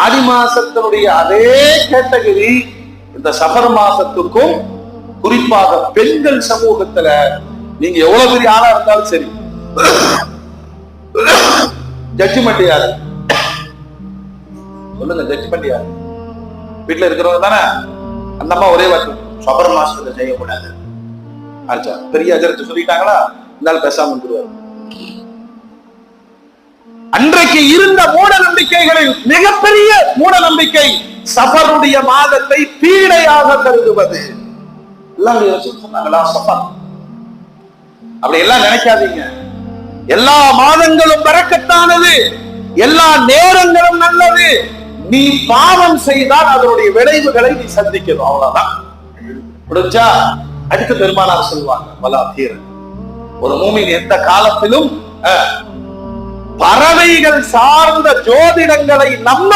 ஆடி மாசத்தினுடைய அதே கேட்டகரி இந்த சஃபர் மாசத்துக்கும், குறிப்பாக பெண்கள் சமூகத்துல நீங்க எவ்வளவு பெரிய ஆளா இருந்தாலும் சரி, ஜட்ஜ்மெண்ட் யாரு சொல்லுங்க? ஜட்ஜ்மெண்ட் யாரு? வீட்டுல இருக்கிறவங்க தானே. அந்த அம்மா ஒரே வார்த்தை, சஃபர் மாசத்துல செய்யக்கூடாது. ஆச்சா, பெரிய அஜரத்து சொல்லிட்டாங்களா, இருந்தாலும் பேசாம வந்துருவாரு. அன்றைக்கு இருந்த மூட நம்பிக்கைகளில் மிகப்பெரிய மூட நம்பிக்கை சஃபருடைய மாதத்தை பீடையாக கருதுவது. அப்படி எல்லாம் நினைக்காதீங்க. எல்லா மாதங்களும் பரக்கத்தானது, எல்லா நேரங்களும் நல்லது. நீ பாவம் செய்தால் அதனுடைய விளைவுகளை நீ சந்திக்கணும், அவ்வளவுதான். முடிஞ்சா அடுத்த பெருமானார் சொல்லுவாங்க, வலா தீரன், ஒரு மூமின் எந்த காலத்திலும் பறவைகள் சார்ந்த ஜோதிடங்களை நம்ப